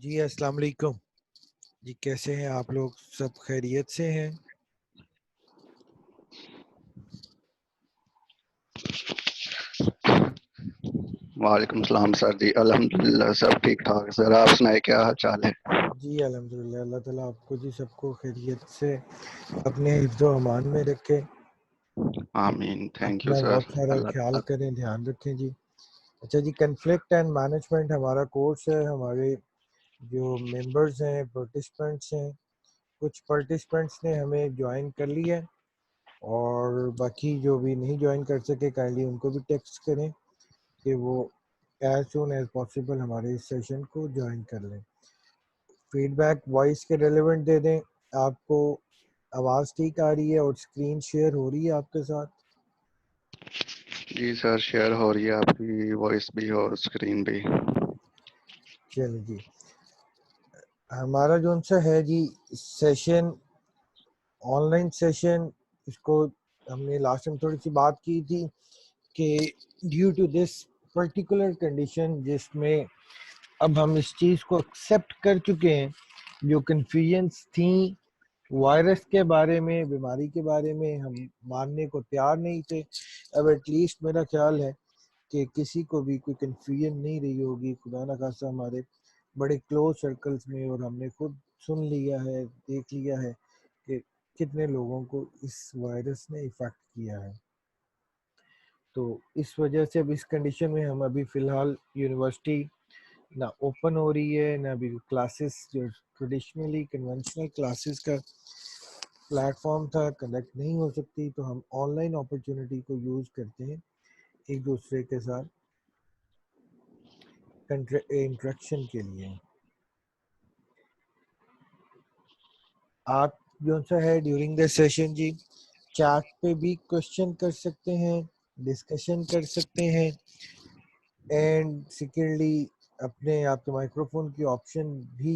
जी अस्सलाम वालेकुम जी, कैसे हैं आप लोग? सब खैरियत से हैं? वालेकुम सलाम सर जी, अल्हम्दुलिल्लाह सब ठीक ठाक। सर आप सुनाए, क्या हाल चाल है? जी अल्हम्दुलिल्लाह, अल्लाह ताला आपको जी सबको खैरियत से अपने हिफ्ज़ो अमान में रखे। आमीन। थैंक यू अपना सर। बहुत सारा अल्लाह ख्याल ताला। करें, ध्यान रखें जी। अच्छा जी, कन्फ्लिक्ट एंड मैनेजमेंट हमारा कोर्स है। हमारे जो मेंबर्स हैं, पार्टिसिपेंट्स हैं, कुछ पार्टिसिपेंट्स ने हमें ज्वाइन कर लिया है और बाकी जो भी नहीं ज्वाइन कर सके काइंडली उनको भी टेक्स्ट करें कि वो एज सून एज पॉसिबल हमारे इस सेशन को ज्वाइन कर लें। फीडबैक वॉइस के रेलेवेंट दे दें। आपको आवाज़ ठीक आ रही है और स्क्रीन शेयर हो रही है आपके साथ? जी सर, शेयर हो रही है आपकी वॉइस भी और स्क्रीन भी। चलिए जी, हमारा जो सा है जी सेशन, ऑनलाइन सेशन, इसको हमने लास्ट टाइम थोड़ी सी बात की थी कि due to this particular condition जिसमें अब हम इस चीज़ को एक्सेप्ट कर चुके हैं, जो कन्फ्यूजन्स थी वायरस के बारे में, बीमारी के बारे में, हम मानने को तैयार नहीं थे। अब एटलीस्ट मेरा ख्याल है कि किसी को भी कोई कन्फ्यूजन नहीं रही होगी, खुदा न खास्ता हमारे बड़े क्लोज सर्कल्स में, और हमने खुद सुन लिया है, देख लिया है कि कितने लोगों को इस वायरस ने इफ़ेक्ट किया है। तो इस वजह से अब इस कंडीशन में हम अभी फ़िलहाल यूनिवर्सिटी ना ओपन हो रही है, ना अभी क्लासेस जो ट्रेडिशनली कन्वेंशनल क्लासेस का प्लेटफॉर्म था कनेक्ट नहीं हो सकती, तो हम ऑनलाइन अपॉर्चुनिटी को यूज़ करते हैं एक दूसरे के साथ इंटरेक्शन के लिए। आप जो सा है ड्यूरिंग द सेशन जी चैट पे भी क्वेश्चन कर सकते हैं, डिस्कशन कर सकते हैं, एंड सिक्योरली अपने आपके माइक्रोफोन की ऑप्शन भी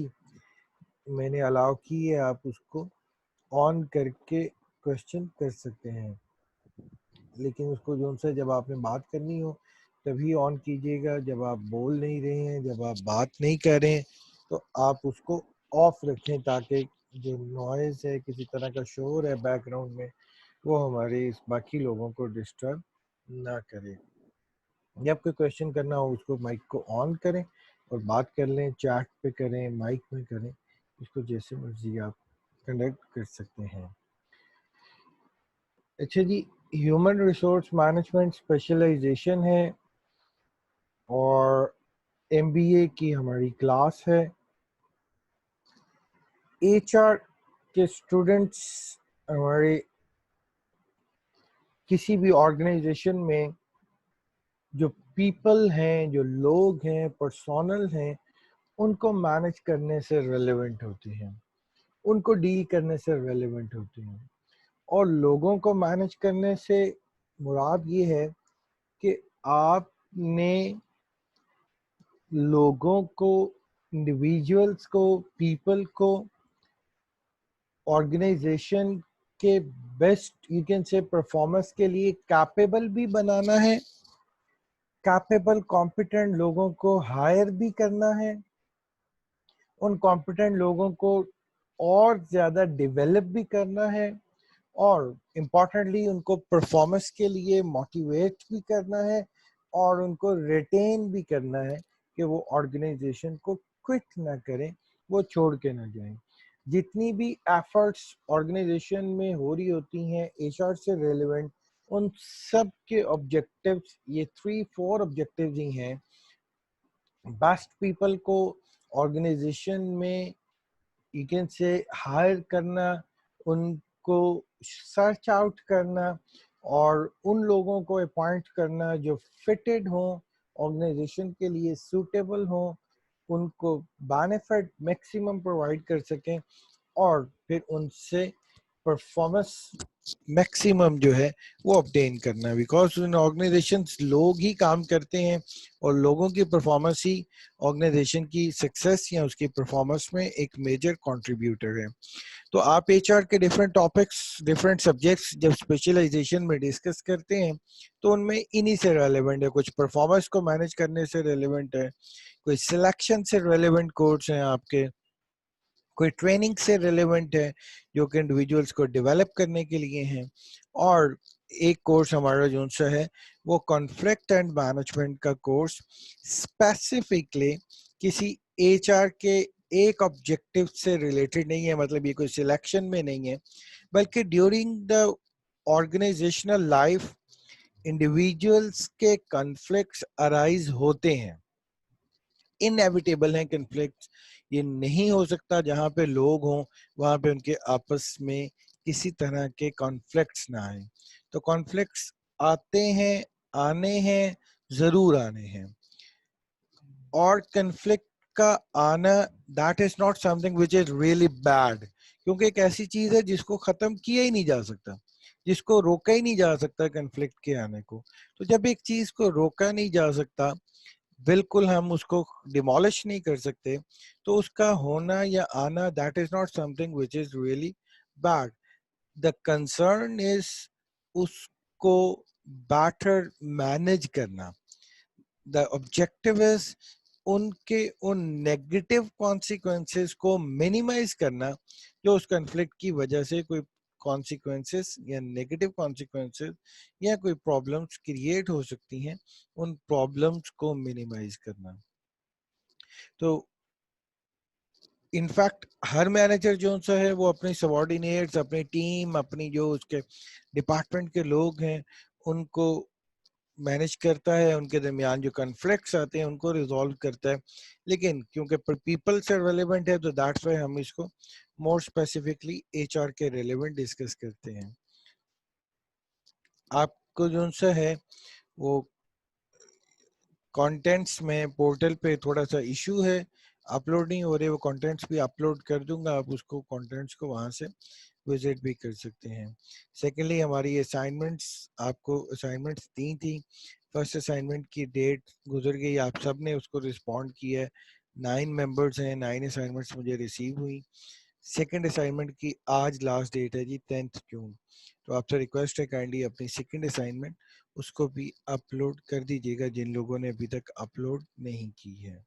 मैंने अलाउ की है, आप उसको ऑन करके क्वेश्चन कर सकते हैं। लेकिन उसको जो सा जब आपने बात करनी हो तभी ऑन कीजिएगा, जब आप बोल नहीं रहे हैं, जब आप बात नहीं कर रहे हैं तो आप उसको ऑफ रखें, ताकि जो नॉइज़ है, किसी तरह का शोर है बैकग्राउंड में, वो हमारे इस बाकी लोगों को डिस्टर्ब ना करे। जब कोई क्वेश्चन करना हो उसको माइक को ऑन करें और बात कर लें, चैट पे करें, माइक में करें, इसको जैसे मर्जी आप कंडक्ट कर सकते हैं। अच्छा जी, ह्यूमन रिसोर्स मैनेजमेंट स्पेशलाइजेशन है और एमबीए की हमारी क्लास है। एचआर के स्टूडेंट्स हमारे किसी भी ऑर्गेनाइजेशन में जो पीपल हैं, जो लोग हैं, पर्सोनल हैं, उनको मैनेज करने से रेलेवेंट होती हैं, उनको डील करने से रेलेवेंट होती हैं। और लोगों को मैनेज करने से मुराद ये है कि आपने लोगों को, इंडिविजुअल्स को, पीपल को ऑर्गेनाइजेशन के best you can say performance के लिए कैपेबल भी बनाना है, कैपेबल कॉम्पिटेंट लोगों को हायर भी करना है, उन कॉम्पिटेंट लोगों को और ज़्यादा डेवलप भी करना है, और इम्पॉर्टेंटली उनको परफॉर्मेंस के लिए मोटिवेट भी करना है, और उनको रिटेन भी करना है कि वो ऑर्गेनाइजेशन को क्विट ना करें, वो छोड़ के ना जाएं। जितनी भी एफर्ट्स ऑर्गेनाइजेशन में हो रही होती हैं एचआर से रेलेवेंट, उन सब के ऑब्जेक्टिव्स, ये 3-4 ऑब्जेक्टिव्स ही हैं। बेस्ट पीपल को ऑर्गेनाइजेशन में यू कैन से हायर करना, उनको सर्च आउट करना, और उन लोगों को अपॉइंट करना जो फिटेड हो, ऑर्गेनाइजेशन के लिए सूटेबल हो, उनको बेनिफिट मैक्सिमम प्रोवाइड कर सकें, और फिर उनसे परफॉर्मेंस मैक्सिमम जो है वो ऑब्टेन करना है, बिकॉज इन ऑर्गेनाइजेशंस लोग ही काम करते हैं और लोगों की परफॉर्मेंस ही ऑर्गेनाइजेशन की सक्सेस या उसकी परफॉर्मेंस में एक मेजर कंट्रीब्यूटर है। तो आप एचआर के डिफरेंट टॉपिक्स, डिफरेंट सब्जेक्ट्स जब स्पेशलाइजेशन में डिस्कस करते हैं तो उनमें इन्हीं से रेलेवेंट है, कुछ परफॉर्मेंस को मैनेज करने से रेलेवेंट है, कोई सिलेक्शन से रेलेवेंट कोर्स हैं आपके, कोई ट्रेनिंग से रिलेवेंट है जो कि इंडिविजुअल्स को डेवलप करने के लिए हैं, और एक कोर्स हमारा जो सा है वो कॉन्फ्लिक्ट एंड मैनेजमेंट का कोर्स स्पेसिफिकली किसी एचआर के एक ऑब्जेक्टिव से रिलेटेड नहीं है, मतलब ये कोई सिलेक्शन में नहीं है, बल्कि during the organisational life individuals के कॉन्फ्लिक्ट्स अराइज होते हैं, इनएविटेबल है कन्फ्लिक्ट। ये नहीं हो सकता जहां पे लोग हों वहां पे उनके आपस में किसी तरह के कॉन्फ्लिक्ट्स ना आए। तो कॉन्फ्लिक्ट्स आते हैं, आने हैं, जरूर आने हैं। और कन्फ्लिक्ट का आना that is not something which is really bad, क्योंकि एक ऐसी चीज है जिसको खत्म किया ही नहीं जा सकता, जिसको रोका ही नहीं जा सकता कन्फ्लिक्ट के आने को। तो जब एक चीज को रोका नहीं जा सकता, बिल्कुल हम उसको डिमोलिश नहीं कर सकते, तो उसका होना या आना that is not something which is really bad. The concern is उसको बेटर मैनेज करना। द ऑब्जेक्टिव इज उनके उन नेगेटिव कॉन्सिक्वेंसेस को मिनिमाइज करना जो उस कन्फ्लिक्ट की वजह से कोई कॉन्सिक्वेंसेस या नेगेटिव कॉन्सिक्वेंसेस या कोई प्रॉब्लम्स क्रिएट हो सकती हैं, उन प्रॉब्लम्स को मिनिमाइज करना। तो इनफैक्ट हर मैनेजर जो सा है वो अपने सबॉर्डिनेट्स, अपनी टीम, अपनी जो उसके डिपार्टमेंट के लोग हैं उनको मैनेज करता है, उनके दरमियान जो कन्फ्लिक्ट्स आते हैं उनको रिजॉल्व करता है। लेकिन क्योंकि पीपल से रेलेवेंट है तो दैट्स व्हाई हम इसको मोर स्पेसिफिकली एचआर के रेलेवेंट डिस्कस करते हैं। आपको जो सा है वो कंटेंट्स में पोर्टल पे थोड़ा सा इशू है, अपलोड नहीं हो रहे, वो कंटेंट्स भी अपलोड कर दूंगा, आप उसको कंटेंट्स को वहां से विजिट भी कर सकते हैं। सेकेंडली हमारी असाइनमेंट्स, आपको असाइनमेंट्स दी थी, फर्स्ट असाइनमेंट की डेट गुजर गई, आप सब ने उसको रिस्पॉन्ड किया है, 9 मेंबर्स हैं, 9 असाइनमेंट्स मुझे रिसीव हुई। सेकेंड असाइनमेंट की आज लास्ट डेट है जी 10 जून, तो आपसे रिक्वेस्ट है काइंडली अपनी सेकेंड असाइनमेंट उसको भी अपलोड कर दीजिएगा जिन लोगों ने अभी तक अपलोड नहीं की है।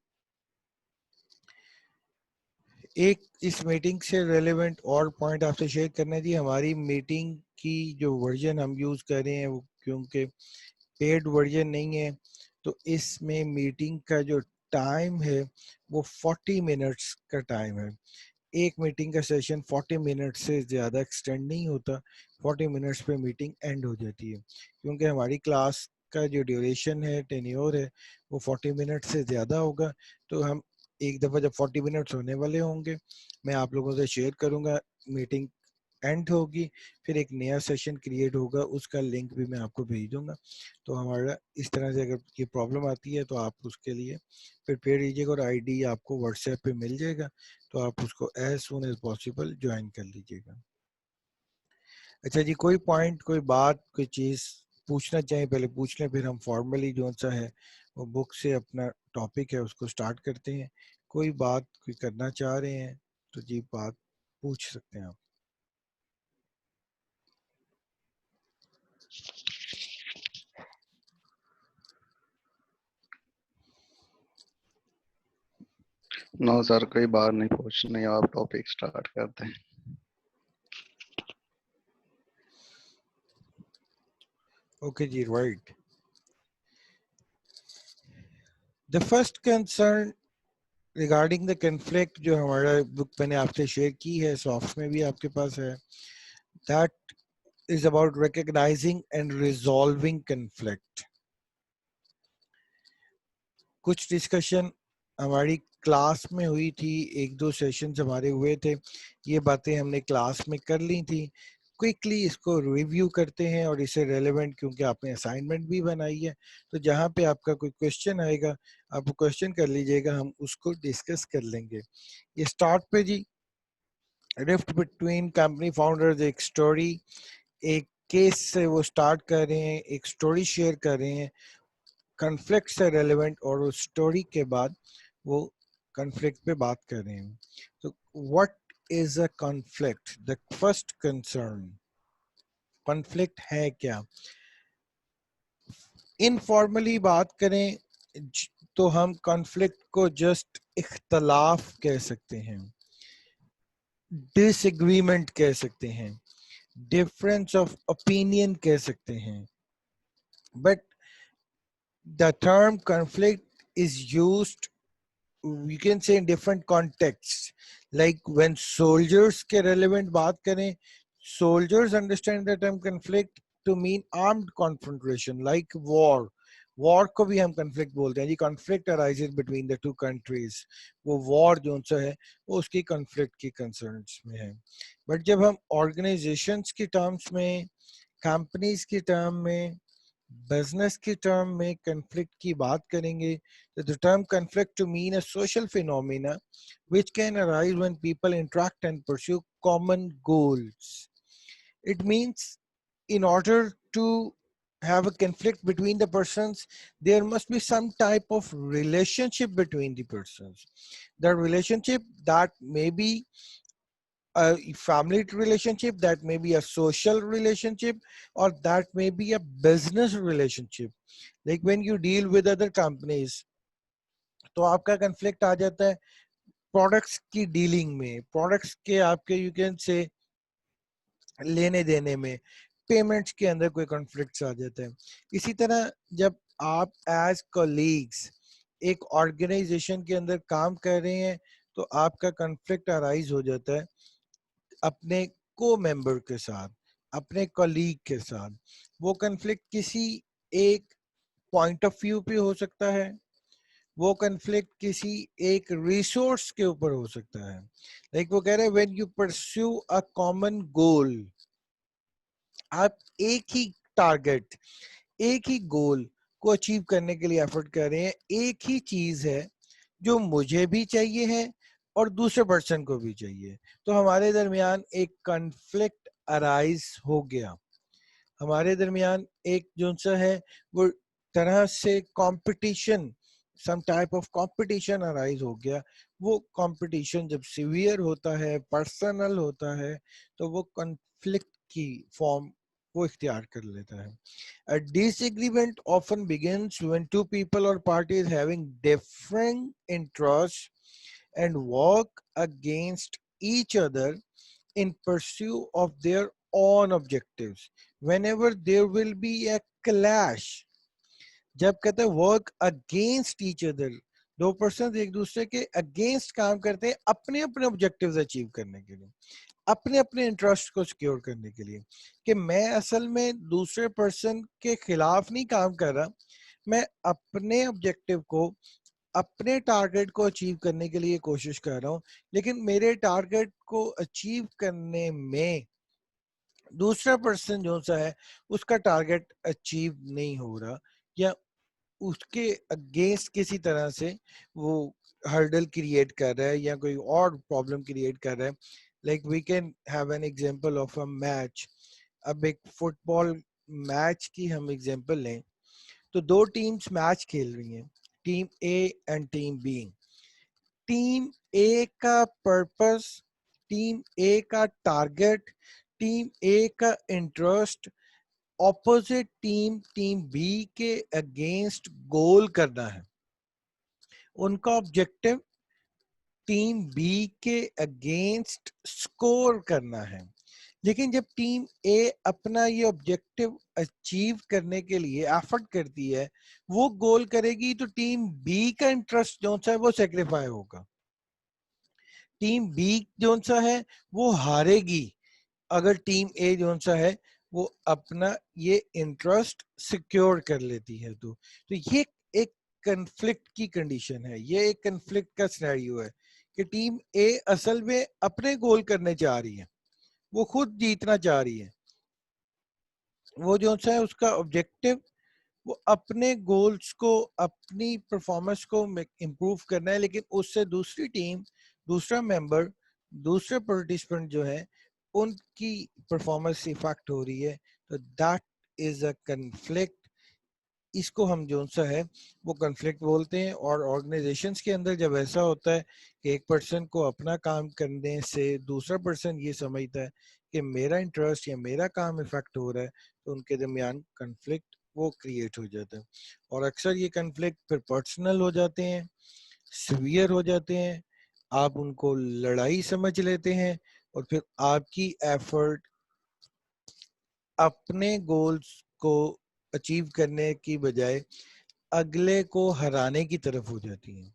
एक इस मीटिंग से रेलेवेंट और पॉइंट आपसे शेयर करना जी, हमारी मीटिंग की जो वर्जन हम यूज कर रहे हैं वो क्योंकि पेड वर्जन नहीं है, तो इसमें मीटिंग का जो टाइम है वो 40 मिनट्स का टाइम है। एक मीटिंग का सेशन 40 मिनट से ज़्यादा एक्सटेंड नहीं होता, 40 मिनट्स पे मीटिंग एंड हो जाती है, क्योंकि हमारी क्लास का जो ड्यूरेशन है, टेन्योर है, वो 40 मिनट से ज़्यादा होगा। तो हम एक दफ़ा जब 40 मिनट्स होने वाले होंगे मैं आप लोगों से शेयर करूंगा, मीटिंग एंड होगी, फिर एक नया सेशन क्रिएट होगा, उसका लिंक भी मैं आपको भेज दूंगा। तो हमारा इस तरह से अगर ये प्रॉब्लम आती है तो आप उसके लिए प्रिपेयर लीजिएगा, और आईडी आपको व्हाट्सएप पे मिल जाएगा, तो आप उसको as soon as possible join कर लीजिएगा। अच्छा जी, कोई पॉइंट, कोई बात, कोई चीज़ पूछना चाहें पहले पूछ लें, फिर हम फॉर्मली जो सा है वो बुक से अपना टॉपिक है उसको स्टार्ट करते हैं। कोई बात कोई करना चाह रहे हैं तो जी बात पूछ सकते हैं आप। नो सर, कोई बात नहीं पूछनी, आप टॉपिक स्टार्ट करते हैं। ओके जी, right. The first concern regarding the conflict जो हमारा बुक मैंने आपसे शेयर की है, सॉफ्ट में भी आपके पास है, that is about recognising and resolving conflict. कुछ डिस्कशन हमारी क्लास में हुई थी, एक दो सेशंस हमारे हुए थे, ये बातें हमने क्लास में कर ली थी। क्विकली इसको रिव्यू करते हैं, और इसे रेलेवेंट क्योंकि आपने असाइनमेंट भी बनाई है, तो जहाँ पे आपका कोई क्वेश्चन आएगा आप क्वेश्चन कर लीजिएगा, हम उसको डिस्कस कर लेंगे। ये स्टार्ट पे जी, रिफ्ट बिटवीन कंपनी फाउंडर्स एक स्टोरी, एक केस से वो स्टार्ट कर रहे हैं, एक स्टोरी शेयर कर रहे हैं कॉन्फ्लिक्ट से रेलेवेंट, और उस स्टोरी के बाद वो कॉन्फ्लिक्ट पे बात कर रहे हैं। तो what is a conflict? The first concern, conflict है क्या? इनफॉर्मली बात करें तो हम कॉन्फ्लिक्ट को जस्ट इख्तलाफ कह सकते हैं, डिसएग्रीमेंट कह सकते हैं, डिफरेंस ऑफ ओपिनियन कह सकते हैं, but the term conflict is used, you can say, in different contexts. Like when soldiers के relevant बात करें, soldiers understand the term conflict to mean armed confrontation, like war. War को भी हम conflict बोलते हैं जी, conflict arises between the two countries. वो war जो सा है वो उसकी conflict की concerns में है. But जब हम organizations की terms में, companies की term में, बिजनेस की टर्म में कन्फ्लिक्ट की बात करेंगे, तो the term conflict to mean a social phenomena which can arise when people interact and pursue common goals. It means in order to have a conflict between the persons, there must be some type of relationship between the persons. The relationship that may be a family relationship, that may be a social relationship, or that may be a business relationship. Like when you deal with other companies, तो आपका conflict आ जाता है products की dealing में, products के आपके you can say लेने देने में, पेमेंट्स के अंदर कोई कॉन्फ्लिक्ट्स आ जाते हैं. इसी तरह जब आप एज कॉलीग्स एक ऑर्गेनाइजेशन के अंदर काम कर रहे हैं तो आपका कॉन्फ्लिक्ट अराइज हो जाता है अपने को मेंबर के साथ, अपने कॉलीग के साथ. वो कॉन्फ्लिक्ट किसी एक पॉइंट ऑफ व्यू पे हो सकता है, वो कॉन्फ्लिक्ट किसी एक रिसोर्स के ऊपर हो सकता है. लाइक वो कह रहे हैं when you pursue a common goal, आप एक ही टारगेट, एक ही गोल को अचीव करने के लिए एफर्ट कर रहे हैं. एक ही चीज है जो मुझे भी चाहिए है और दूसरे पर्सन को भी चाहिए, तो हमारे दरमियान एक कॉन्फ्लिक्ट अराइज हो गया. हमारे दरमियान एक जो सा है वो तरह से competition, some type of competition arise हो गया. वो कंपटीशन जब सीवियर होता है, पर्सनल होता है, तो वो कॉन्फ्लिक्ट की फॉर्म वो इख्तियार कर लेता है. A disagreement often begins when two people or parties having different interests and work against each other in pursuit of their own objectives. Whenever there will be a clash, जब कहते हैं work against each other, दो person एक दूसरे के against काम करते हैं अपने अपने ऑब्जेक्टिव्स अचीव करने के लिए, अपने अपने इंटरेस्ट को सिक्योर करने के लिए, कि मैं असल में दूसरे पर्सन के खिलाफ नहीं काम कर रहा, मैं अपने ऑब्जेक्टिव को, अपने टारगेट को अचीव करने के लिए कोशिश कर रहा हूँ. लेकिन मेरे टारगेट को अचीव करने में दूसरा पर्सन जो सा है उसका टारगेट अचीव नहीं हो रहा, या उसके अगेंस्ट किसी तरह से वो हर्डल क्रिएट कर रहा है या कोई और प्रॉब्लम क्रिएट कर रहा है. Like we can have an example of a match. अब एक फुटबॉल मैच की हम एग्जांपल लें, तो दो टीम्स मैच खेल रही हैं, team A and team B. Team A का पर्पस, टीम ए का टारगेट, टीम ए का interest opposite team, team B के अगेंस्ट गोल करना है. उनका ऑब्जेक्टिव टीम बी के अगेंस्ट स्कोर करना है. लेकिन जब टीम ए अपना ये ऑब्जेक्टिव अचीव करने के लिए एफर्ट करती है, वो गोल करेगी, तो टीम बी का इंटरेस्ट जो सा है वो सेक्रीफाई होगा. टीम बी जो सा है वो हारेगी अगर टीम ए जो सा है वो अपना ये इंटरेस्ट सिक्योर कर लेती है. तो ये एक कंफ्लिक्ट की कंडीशन है, ये एक कंफ्लिक्ट का सिनेरियो है कि टीम ए असल में अपने गोल करने चाह रही है, वो खुद जीतना चाह रही है, वो जो सा है उसका ऑब्जेक्टिव वो अपने गोल्स को, अपनी परफॉर्मेंस को इम्प्रूव करना है. लेकिन उससे दूसरी टीम, दूसरा मेंबर, दूसरे पार्टिसिपेंट जो है उनकी परफॉर्मेंस इफेक्ट हो रही है, तो दैट इज अ कन्फ्लिक्ट। इसको हम जो सा है वो कन्फ्लिक्ट बोलते हैं। और ऑर्गेनाइजेशंस के अंदर जब ऐसा होता है कि एक पर्सन को अपना काम करने से दूसरा पर्सन ये समझता है कि मेरा इंटरेस्ट या मेरा काम इफेक्ट हो रहा है, तो उनके दरमियान कन्फ्लिक्ट वो क्रिएट हो जाता है। और अक्सर ये कन्फ्लिक्ट फिर पर्सनल हो जाते हैं, सीवियर हो जाते हैं, आप उनको लड़ाई समझ लेते हैं, और फिर आपकी एफर्ट अपने गोल्स को अचीव करने की बजाय अगले को हराने की तरफ हो जाती है।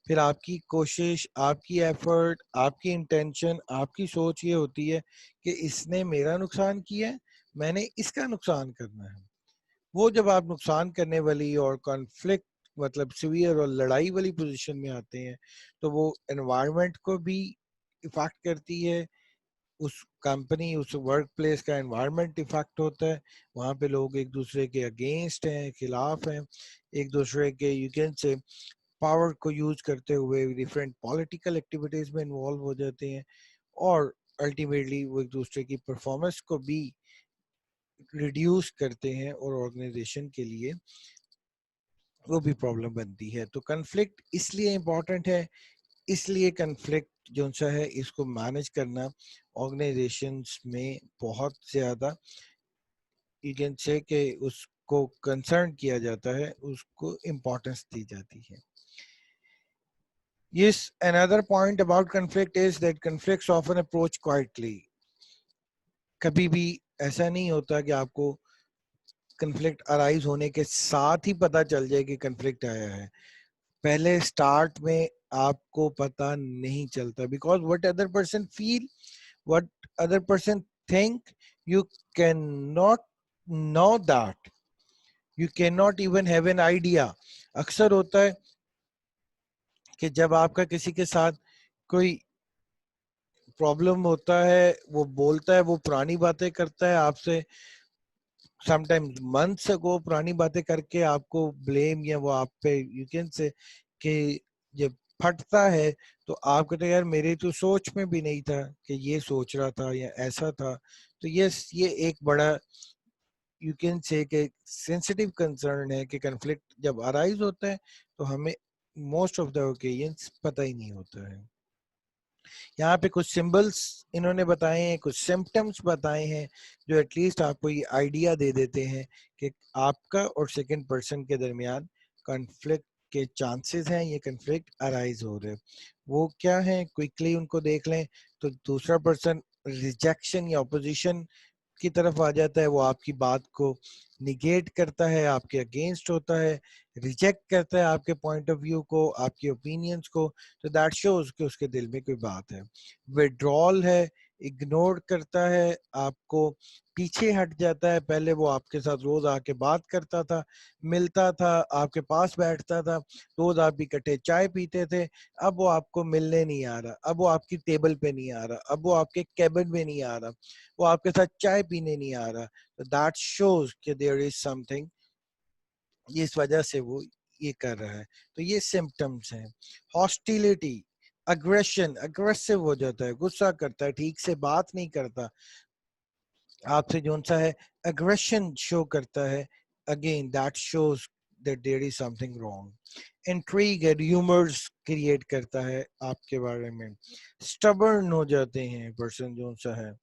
फिर आपकी कोशिश, आपकी एफर्ट, आपकी इंटेंशन, आपकी सोच ये होती है कि इसने मेरा नुकसान किया है, मैंने इसका नुकसान करना है। वो जब आप नुकसान करने वाली और कॉन्फ्लिक्ट मतलब सीवियर और लड़ाई वाली पोजीशन में आते हैं, तो वो एनवायरनमेंट को भी इफेक्ट करती है, उस कंपनी उस वर्क प्लेस का एनवायरनमेंट इफेक्ट होता है। वहाँ पे लोग एक दूसरे के अगेंस्ट हैं, खिलाफ हैं, एक दूसरे के यू कैन से पावर को यूज करते हुए डिफरेंट पॉलिटिकल एक्टिविटीज में इन्वॉल्व हो जाते हैं, और अल्टीमेटली वो एक दूसरे की परफॉर्मेंस को भी रिड्यूस करते हैं, और ऑर्गेनाइजेशन के लिए वो भी प्रॉब्लम बनती है। तो कन्फ्लिक्ट इसलिए इम्पोर्टेंट है, इसलिए कन्फ्लिक्ट जो सा है इसको मैनेज करना ऑर्गेनाइजेशंस में बहुत ज़्यादा यू कैन से कि उसको कंसर्न किया जाता है, उसको इम्पोर्टेंस दी जाती है। Yes, another point about conflict is that conflicts often approach quietly. कभी भी ऐसा नहीं होता कि आपको कन्फ्लिक्ट अराइज होने के साथ ही पता चल जाए कि कन्फ्लिक्ट आया है। पहले स्टार्ट में आपको पता नहीं चलता, because what other person feel, what other person think, you can not know that, you can not even have an idea. अक्सर होता है कि जब आपका किसी के साथ कोई प्रॉब्लम होता है, वो बोलता है, वो पुरानी बातें करता है आपसे, समटाइम्स मंथ्स अगो पुरानी बातें करके आपको ब्लेम या वो आप पे यू कैन से कि जब फटता है तो आप कहते हैं यार मेरी तो सोच में भी नहीं था कि ये सोच रहा था या ऐसा था। तो ये एक बड़ा यू कैन से कि सेंसिटिव कंसर्न है कि कन्फ्लिक्ट जब अराइज होता है तो हमें मोस्ट ऑफ द ओकेजन्स पता ही नहीं होता है। यहाँ पे कुछ सिंबल्स इन्होंने बताए हैं, कुछ सिम्टम्स बताए हैं जो एटलीस्ट आपको ये आइडिया दे देते हैं कि आपका और सेकंड पर्सन के दरमियान कॉन्फ्लिक्ट के चांसेस हैं, ये कॉन्फ्लिक्ट अराइज हो रहे हैं। वो क्या है, क्विकली उनको देख लें। तो दूसरा पर्सन रिजेक्शन या अपोजिशन की तरफ आ जाता है, वो आपकी बात को निगेट करता है, आपके अगेंस्ट होता है, रिजेक्ट करता है आपके पॉइंट ऑफ व्यू को, आपके ओपिनियंस को। तो दैट शोज कि उसके दिल में कोई बात है। विड्रॉल है, इग्नोर करता है आपको, पीछे हट जाता है। पहले वो आपके साथ रोज आके बात करता था, मिलता था, आपके पास बैठता था, रोज आप इकट्ठे चाय पीते थे। अब वो आपको मिलने नहीं आ रहा, अब वो आपकी टेबल पे नहीं आ रहा, अब वो आपके कैबिन में नहीं आ रहा, वो आपके साथ चाय पीने नहीं आ रहा। तो दैट शोज कि देयर इज समथिंग, इस वजह से वो ये कर रहा है। तो ये सिम्टम्स हैं। हॉस्टिलिटी, अग्रेशन, अग्रेसिव हो जाता है, गुस्सा करता है, ठीक से बात नहीं करता आपसे, जो सा है अग्रेशन शो करता है। Again that shows that there is something wrong. Intrigue and humours create करता है आपके बारे में। स्टबर्न हो जाते हैं पर्सन जो सा है।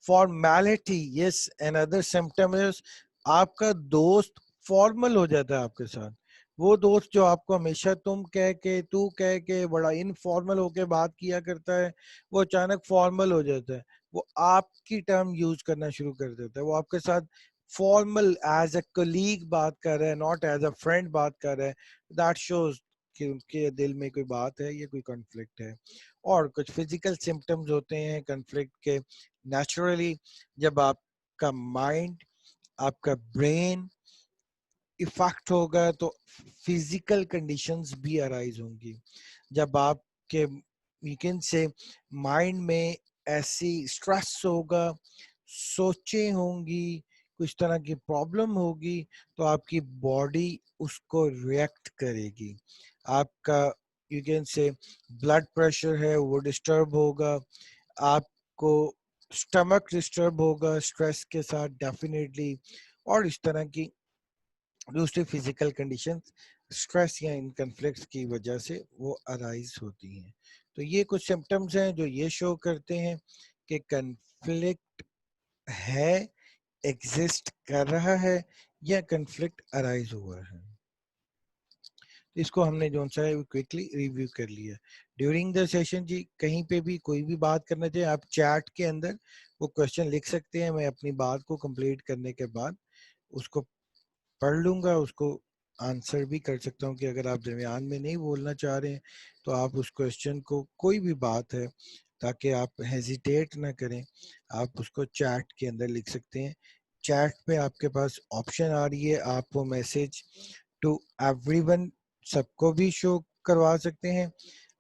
Formality, yes, another symptom is आपका दोस्त फॉर्मल हो जाता है आपके साथ। वो दोस्त जो आपको हमेशा तुम कह के, तू कह के बड़ा इनफॉर्मल होके बात किया करता है, वो अचानक फॉर्मल हो जाता है। वो आपकी टर्म यूज करना शुरू कर देता है, वो आपके साथ फॉर्मल एज अ कलीग बात कर रहा है, नॉट एज अ फ्रेंड बात कर रहा है। दैट शोज कि उनके दिल में कोई बात है, ये कोई कॉन्फ्लिक्ट है। और कुछ फिजिकल सिम्टम्स होते हैं कॉन्फ्लिक्ट के। नेचुरली जब आपका माइंड, आपका ब्रेन इफेक्ट होगा तो फिजिकल कंडीशंस भी अराइज होंगी। जब आपके वीकेंड से माइंड में ऐसी स्ट्रेस होगा, सोचें होंगी, कुछ तरह की प्रॉब्लम होगी, तो आपकी बॉडी उसको रिएक्ट करेगी। आपका you can say blood pressure है वो डिस्टर्ब होगा, आप आपको स्टमक डिस्टर्ब होगा स्ट्रेस के साथ डेफिनेटली, और इस तरह की दूसरी फिजिकल कंडीशंस स्ट्रेस या इन कन्फ्लिक्ट्स की वजह से वो अराइज होती हैं। तो ये कुछ सिम्टम्स हैं जो ये शो करते हैं कि कन्फ्लिक्ट है, एग्जिस्ट कर रहा है, या कन्फ्लिक्ट अराइज हुआ है। इसको हमने जो सा है क्विकली रिव्यू कर लिया ड्यूरिंग द सेशन। जी कहीं पे भी कोई भी बात करना चाहिए आप चैट के अंदर वो क्वेश्चन लिख सकते हैं, मैं अपनी बात को कंप्लीट करने के बाद उसको पढ़ लूंगा, उसको आंसर भी कर सकता हूँ कि अगर आप दरमियान में नहीं बोलना चाह रहे हैं तो आप उस क्वेश्चन को, कोई भी बात है, ताकि आप हेजिटेट ना करें, आप उसको चैट के अंदर लिख सकते हैं। चैट पे आपके पास ऑप्शन आ रही है, आप वो मैसेज टू एवरीवन सबको भी शो करवा सकते हैं।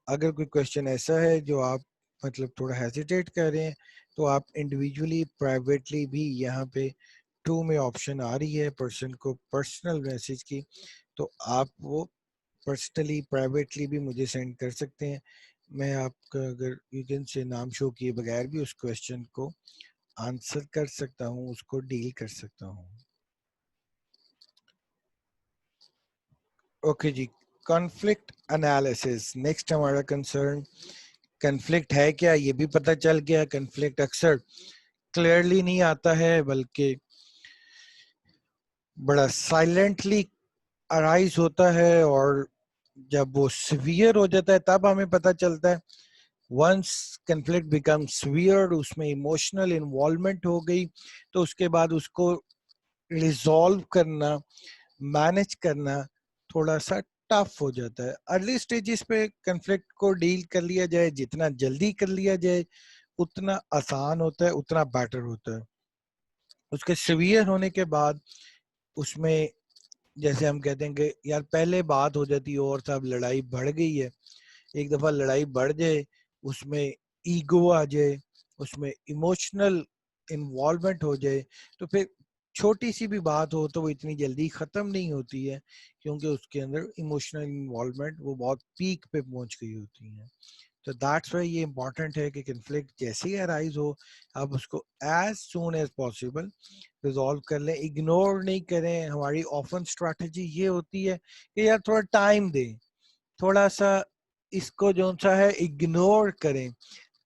अगर कोई क्वेश्चन ऐसा है जो आप मतलब थोड़ा हेजिटेट कर रहे हैं तो आप इंडिविजुअली प्राइवेटली भी यहाँ पे टू में ऑप्शन आ रही है पर्सन को पर्सनल मैसेज की, तो आप वो पर्सनली प्राइवेटली भी मुझे सेंड कर सकते हैं। मैं आपका अगर यूजन से नाम शो किए बगैर भी उस क्वेश्चन को आंसर कर सकता हूँ, उसको डील कर सकता हूँ। ओके जी, कॉन्फ्लिक्ट एनालिसिस नेक्स्ट हमारा कंसर्न। कन्फ्लिक्ट है क्या ये भी पता चल गया। कन्फ्लिक्ट अक्सर क्लियरली नहीं आता है बल्कि बड़ा साइलेंटली अराइज होता है, और जब वो सिवियर हो जाता है तब हमें पता चलता है। वंस कन्फ्लिक्ट बिकम सिवियर, उसमें इमोशनल इन्वॉल्वमेंट हो गई, तो उसके बाद उसको रिजॉल्व करना, मैनेज करना थोड़ा सा टफ हो जाता है। अर्ली स्टेजेस पे कन्फ्लिक्ट को डील कर लिया जाए, जितना जल्दी कर लिया जाए उतना आसान होता है, उतना बेटर होता है। उसके सिवियर होने के बाद उसमें जैसे हम कहते हैं कि यार पहले बात हो जाती है और सब लड़ाई बढ़ गई है, एक दफा लड़ाई बढ़ जाए, उसमें ईगो आ जाए, उसमें इमोशनल इन्वॉल्वमेंट हो जाए, तो फिर छोटी सी भी बात हो तो वो इतनी जल्दी खत्म नहीं होती है, क्योंकि उसके अंदर इमोशनल इन्वॉल्वमेंट वो बहुत पीक पे पहुंच गई होती है। तो दैट्स वाई ये इंपॉर्टेंट है कि कन्फ्लिक्ट जैसे ही अराइज हो आप उसको as soon as possible resolve कर लें, इग्नोर नहीं करें। हमारी ऑफन स्ट्रैटेजी ये होती है कि यार थोड़ा टाइम दें, थोड़ा सा इसको जो सा है इग्नोर करें,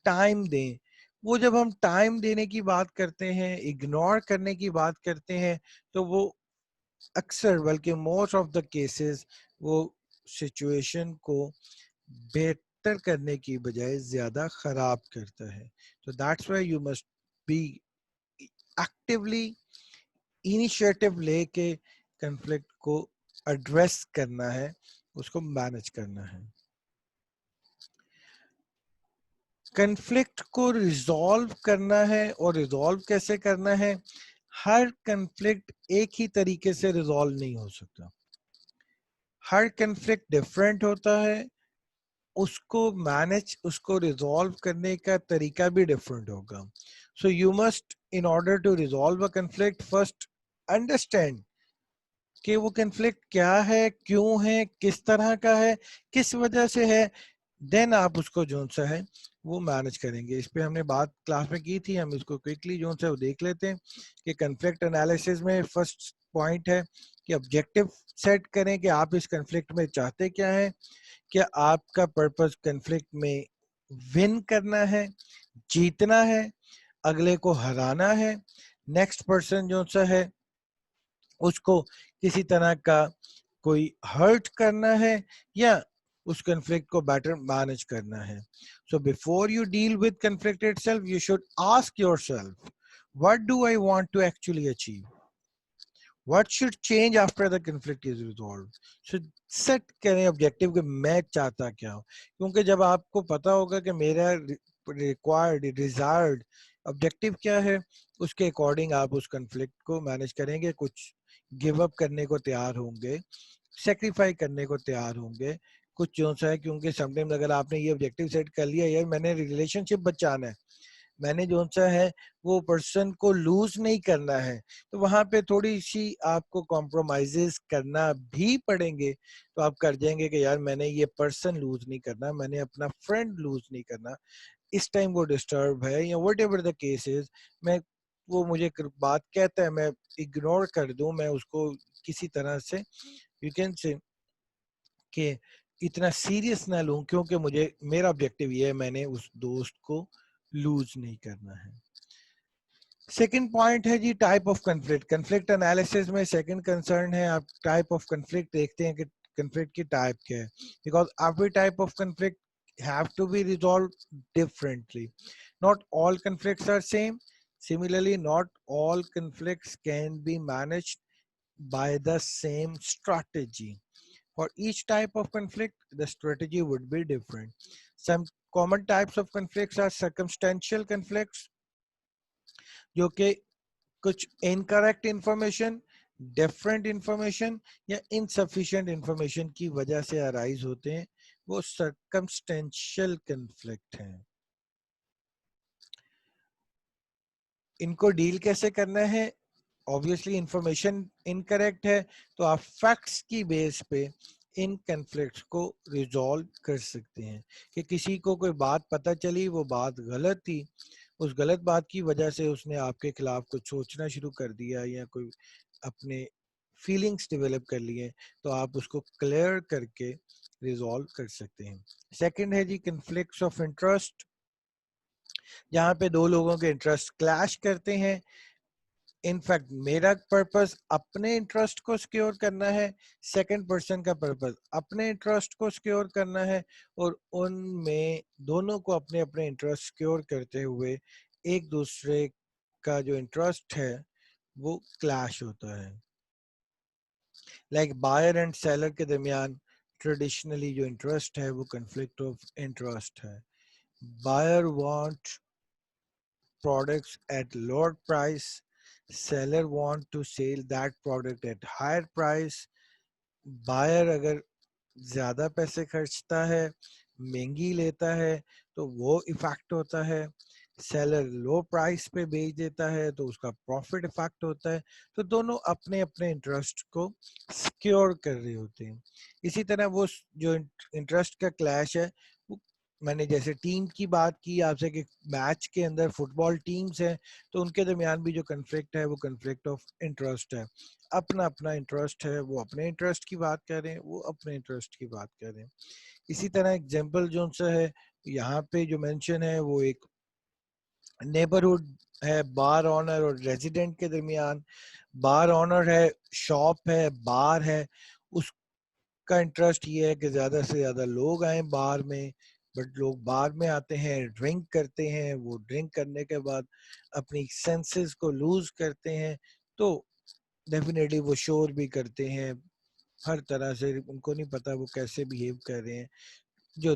टाइम दें। वो जब हम टाइम देने की बात करते हैं, इग्नोर करने की बात करते हैं, तो वो अक्सर बल्कि मोस्ट ऑफ द केसेस वो सिचुएशन को बेहतर करने की बजाय ज्यादा खराब करता है। तो that's why you must be actively initiative लेके कन्फ्लिक्ट को एड्रेस करना है, उसको मैनेज करना है। कन्फ्लिक्ट को रिजॉल्व करना है, और रिजॉल्व कैसे करना है, हर कन्फ्लिक्ट एक ही तरीके से रिजॉल्व नहीं हो सकता, हर कन्फ्लिक्ट डिफरेंट होता है, उसको मैनेज, उसको रिजॉल्व करने का तरीका भी डिफरेंट होगा। So you must in order to resolve a conflict first understand कि वो कन्फ्लिक्ट क्या है, क्यों है, किस तरह का है, किस वजह से है, देन आप उसको जो सा है वो मैनेज करेंगे। इस पे हमने बात क्लास में की थी, हम इसको क्विकली जो सा वो देख लेते हैं कि कन्फ्लिक्ट एनालिसिस में फर्स्ट पॉइंट है कि ऑब्जेक्टिव सेट करें कि आप इस कन्फ्लिक्ट में चाहते क्या है। क्या आपका पर्पस कन्फ्लिक्ट में विन करना है, जीतना है, अगले को हराना है, नेक्स्ट पर्सन जो सा है उसको किसी तरह का कोई हर्ट करना है, या उस कन्फ्लिक्ट को बेटर मैनेज करना है। So before you deal with conflict itself you should ask yourself what do I want to actually achieve, what should change after the conflict is resolve. So set करें objective कि मैं चाहता क्या हूं, क्योंकि जब आपको पता होगा कि मेरा रिक्वायर्ड डिजायर्ड ऑब्जेक्टिव क्या है, उसके अकॉर्डिंग आप उस कन्फ्लिक्ट को मैनेज करेंगे, कुछ गिव अप करने को तैयार होंगे, सेक्रीफाई करने को तैयार होंगे, कुछ जो सा है, क्योंकि समटाइम्स अगर आपने ये ऑब्जेक्टिव सेट कर लिया यार मैंने रिलेशनशिप बचाना है, मैंने जो सा है वो पर्सन को लूज नहीं करना है, तो वहां पे थोड़ी सी आपको कॉम्प्रोमाइजेस करना भी पड़ेंगे, तो आप कर जाएंगे कि यार मैंने ये पर्सन लूज नहीं करना, मैंने अपना फ्रेंड लूज नहीं करना, इस टाइम वो डिस्टर्ब है या what ever the case is, मैं वो मुझे बात कहता है मैं इग्नोर कर दूं, मैं उसको किसी तरह से यू कैन से कि इतना सीरियस ना लूं, क्योंकि मुझे मेरा ऑब्जेक्टिव ये है, मैंने उस दोस्त को लूज नहीं करना है। सेकंड पॉइंट है जी type of conflict. Conflict analysis में सेकंड कंसर्न है आप टाइप ऑफ कन्फ्लिक्ट देखते हैं कि कन्फ्लिक्ट की टाइप क्या है, because every type of conflict have to be resolved differently. Not all conflicts are same. Similarly, not all conflicts can be managed by the same strategy. For each type of conflict, the strategy would be different. Some common types of conflicts are circumstantial conflicts, जो कि कुछ incorrect information, different information या insufficient information की वजह से arise होते हैं, वो सर्कमस्टेंशियल कन्फ्लिक्ट हैं। इनको डील कैसे करना है? ऑब्वियसली इंफॉर्मेशन इनकरेक्ट है तो आप फैक्ट्स की बेस पे इन कन्फ्लिक्ट्स को रिजॉल्व कर सकते हैं कि किसी को कोई बात पता चली, वो बात गलत थी, उस गलत बात की वजह से उसने आपके खिलाफ कुछ सोचना शुरू कर दिया या कोई अपने फीलिंग्स डेवलप कर लिए, तो आप उसको क्लियर करके रिजॉल्व कर सकते हैं। सेकंड है जी कन्फ्लिक्ट्स ऑफ इंटरेस्ट, जहाँ पे दो लोगों के इंटरेस्ट क्लैश करते हैं। इनफैक्ट मेरा पर्पस अपने इंटरेस्ट को सिक्योर करना है, सेकंड पर्सन का पर्पस अपने इंटरेस्ट को सिक्योर करना है, और उनमें दोनों को अपने अपने इंटरेस्ट सिक्योर करते हुए एक दूसरे का जो इंटरेस्ट है वो क्लैश होता है। लाइक बायर एंड सेलर के दरमियान ट्रेडिशनली जो इंटरेस्ट है वो कन्फ्लिक्ट ऑफ इंटरेस्ट है। Buyer want products at lower price, seller want to sell that product at higher price, buyer अगर ज़्यादा पैसे खर्चता है, महंगी लेता है तो वो इफेक्ट होता है, सेलर लो प्राइस पे बेच देता है तो उसका प्रॉफिट इफेक्ट होता है। तो दोनों अपने अपने इंटरेस्ट को सिक्योर कर रहे होते हैं। इसी तरह वो जो इंटरेस्ट का क्लैश है, वो मैंने जैसे टीम की बात की आपसे कि मैच के अंदर फुटबॉल टीम्स हैं तो उनके दरमियान भी जो कन्फ्लिक्ट है वो कन्फ्लिक्ट ऑफ इंटरेस्ट है। अपना अपना इंटरेस्ट है, वो अपने इंटरेस्ट की बात कर रहे हैं, वो अपने इंटरेस्ट की बात कर रहे हैं। इसी तरह एग्जांपल जो सा है यहाँ पे जो मेंशन है वो एक नेबरहुड है बार ऑनर और रेजिडेंट के दरमियान। बार ऑनर है, शॉप है, बार है, उसका इंटरेस्ट ये है कि ज्यादा से ज्यादा लोग आए बार में, बट लोग बार में आते हैं, ड्रिंक करते हैं, वो ड्रिंक करने के बाद अपनी सेंसेस को लूज करते हैं, तो डेफिनेटली वो शोर भी करते हैं, हर तरह से उनको नहीं पता वो कैसे बिहेव कर रहे हैं। जो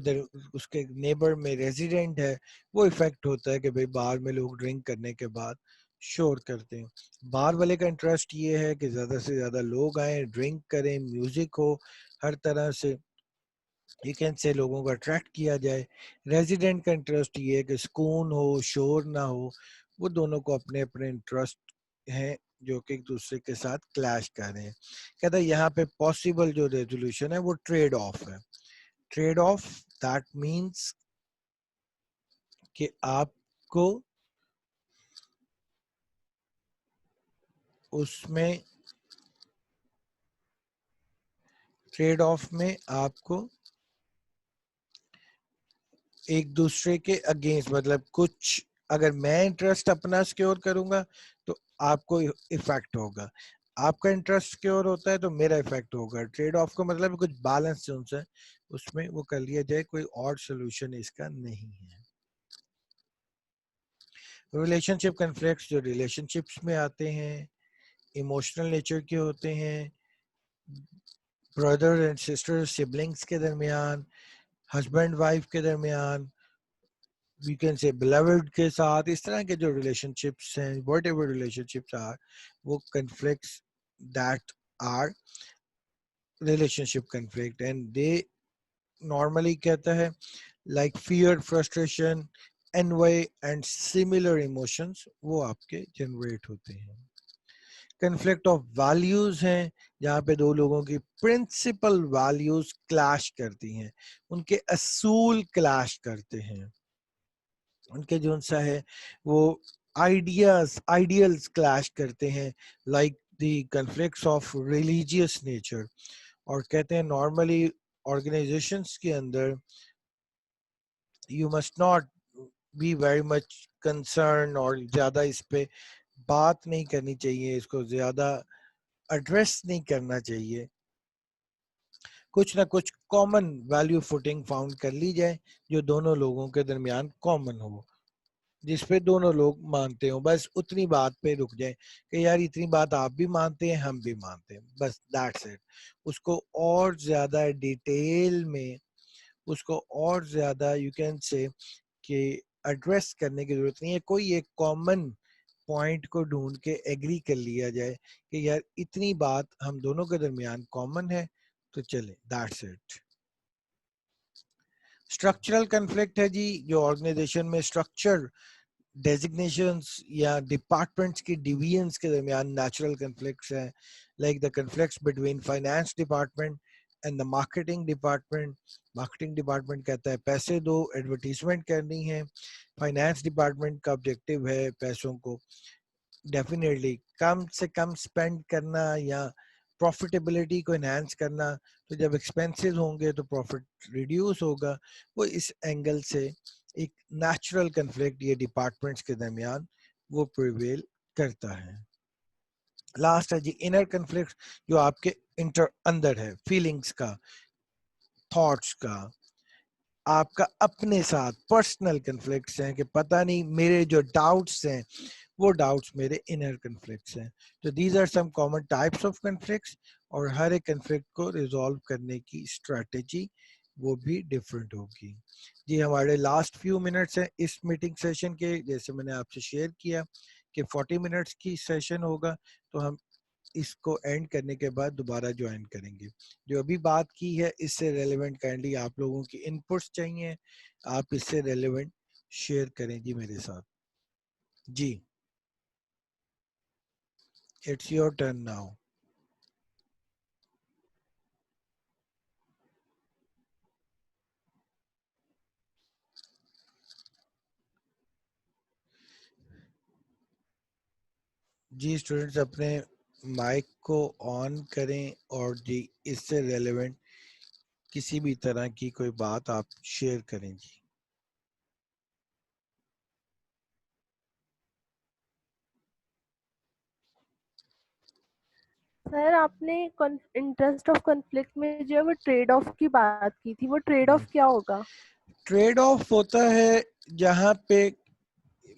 उसके नेबर में रेजिडेंट है वो इफेक्ट होता है कि भाई बार में लोग ड्रिंक करने के बाद शोर करते हैं। बार वाले का इंटरेस्ट ये है कि ज़्यादा से ज़्यादा लोग आए, ड्रिंक करें, म्यूज़िक हो, हर तरह से यू कैन से लोगों को अट्रैक्ट किया जाए। रेजिडेंट का इंटरेस्ट ये है कि सुकून हो, शोर ना हो। वो दोनों को अपने अपने इंटरेस्ट हैं जो कि एक दूसरे के साथ क्लैश कर रहे हैं। कहता है यहाँ पे पॉसिबल जो रेजोल्यूशन है वो ट्रेड ऑफ है। ट्रेड ऑफ दैट मीन्स कि आपको उसमें ट्रेड ऑफ में आपको एक दूसरे के अगेंस्ट, मतलब कुछ अगर मैं इंटरेस्ट अपना सिक्योर करूंगा तो आपको इफेक्ट होगा, आपका इंटरेस्ट सिक्योर होता है तो मेरा इफेक्ट होगा। ट्रेड ऑफ का मतलब कुछ बैलेंस जो है उसमें वो कर लिया जाए, कोई और सोल्यूशन इसका नहीं है। रिलेशनशिप कन्फ्लिक्ट्स जो रिलेशनशिप्स में आते हैं इमोशनल नेचर के होते हैं, ब्रदर एंड सिस्टर सिबलिंग्स के दरमियान, हस्बैंड वाइफ के दरमियान, वी कैन से बिलवड के साथ, इस तरह के जो रिलेशनशिप्स हैं, व्हाटएवर रिलेशनशिप्स आर, वो conflicts that are relationship conflict and they normally कहता है like fear, frustration, envy and similar emotions वो आपके जनरेट होते हैं। कन्फ्लिक्ट ऑफ वैल्यूज हैं जहाँ पे दो लोगों की प्रिंसिपल वैल्यूज क्लैश करती हैं, उनके असूल क्लैश करते हैं। उनके जो सा है वो आइडियल्स क्लैश करते हैं, like the conflicts of religious nature. और कहते हैं नॉर्मली ऑर्गेनाइजेशंस के अंदर you must not be very much concern, और ज़्यादा इस पे बात नहीं करनी चाहिए, इसको ज़्यादा एड्रेस नहीं करना चाहिए। कुछ ना कुछ कॉमन वैल्यू फुटिंग फाउंड कर ली जाए जो दोनों लोगों के दरमियान कॉमन हो, जिसपे दोनों लोग मानते हो, बस उतनी बात पे रुक जाए कि यार इतनी बात आप भी मानते हैं हम भी मानते हैं, बस दैट्स इट। उसको और ज्यादा डिटेल में, उसको और ज्यादा यू कैन से कि एड्रेस करने की जरूरत नहीं है। कोई एक कॉमन पॉइंट को ढूंढ के एग्री कर लिया जाए कि यार इतनी बात हम दोनों के दरमियान कॉमन है, तो चले, दैट्स इट। स्ट्रक्चरल कन्फ्लिक्ट है जी, जो ऑर्गेनाइजेशन में स्ट्रक्चर डेजिग्नेशंस या डिपार्टमेंट्स की डिवीजन्स के दरमियान नेचुरल कन्फ्लिक्ट्स हैं, like the conflicts between finance department and the marketing department. Marketing department कहता है पैसे दो, एडवर्टीजमेंट करनी है। फाइनेंस डिपार्टमेंट का ऑब्जेक्टिव है पैसों को डेफिनेटली कम से कम स्पेंड करना या प्रॉफिटेबिलिटी को एनहांस करना। तो जब एक्सपेंसेस होंगे तो प्रॉफिट रिड्यूस होगा। वो इस एंगल से एक नेचुरल कन्फ्लिक्ट ये डिपार्टमेंट्स के दरमियान वो प्रिवेल करता है। लास्ट है जी इनर कन्फ्लिक्ट, जो आपके अंदर है, फीलिंग्स का, थॉट्स का, आपका अपने साथ पर्सनल कन्फ्लिक्ट्स हैं कि पता नहीं मेरे जो डाउट्स हैं वो डाउट्स मेरे इनर कन्फ्लिक्ट्स हैं। तो these are some common types of conflicts, और हर एक कन्फ्लिक्ट को रिजॉल्व करने की स्ट्रेटेजी वो भी डिफरेंट होगी। जी हमारे लास्ट फ्यू मिनट्स हैं इस मीटिंग सेशन के, जैसे मैंने आपसे शेयर किया कि 40 मिनट्स की सेशन होगा, तो हम इसको एंड करने के बाद दोबारा ज्वाइन करेंगे। जो अभी बात की है इससे रेलेवेंट काइंडली आप लोगों की इनपुट्स चाहिए, आप इससे रेलेवेंट शेयर करें जी मेरे साथ। जी इट्स योर टर्न नाउ। जी स्टूडेंट्स अपने माइक को ऑन करें और जी इससे रेलेवेंट किसी भी तरह की कोई बात आप शेयर करें जी। सर आपने इंटरेस्ट ऑफ कॉन्फ्लिक्ट में जो है वो ट्रेड ऑफ की बात की थी, वो ट्रेड ऑफ क्या होगा? ट्रेड ऑफ होता है जहां पे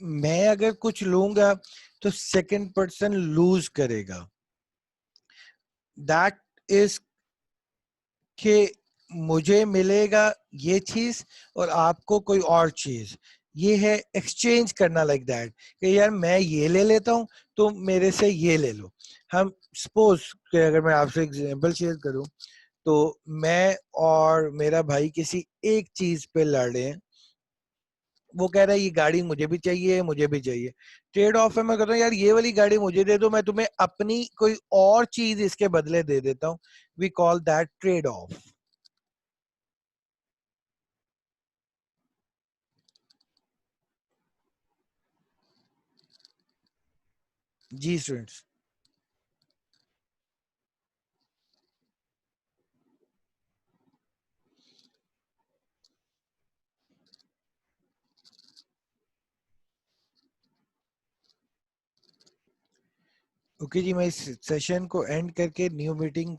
मैं अगर कुछ लूंगा तो सेकंड पर्सन लूज करेगा। दैट इज कि मुझे मिलेगा ये चीज और आपको कोई और चीज, ये है एक्सचेंज करना, लाइक दैट कि यार मैं ये ले लेता हूँ तो मेरे से ये ले लो। हम सपोज कि अगर मैं आपसे एग्जांपल शेयर करूं, तो मैं और मेरा भाई किसी एक चीज पे लड़ रहे हैं, वो कह रहा है ये गाड़ी मुझे भी चाहिए मुझे भी चाहिए। ट्रेड ऑफ है, मैं कहता हूँ यार ये वाली गाड़ी मुझे दे दो, मैं तुम्हें अपनी कोई और चीज इसके बदले दे देता हूँ। We call that trade off. जी स्टूडेंट्स। ओके जी, मैं इस सेशन को एंड करके न्यू मीटिंग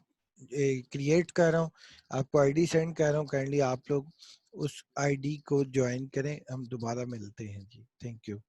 क्रिएट कर रहा हूँ, आपको आईडी सेंड कर रहा हूँ, काइंडली आप लोग उस आईडी को ज्वाइन करें। हम दोबारा मिलते हैं जी, थैंक यू।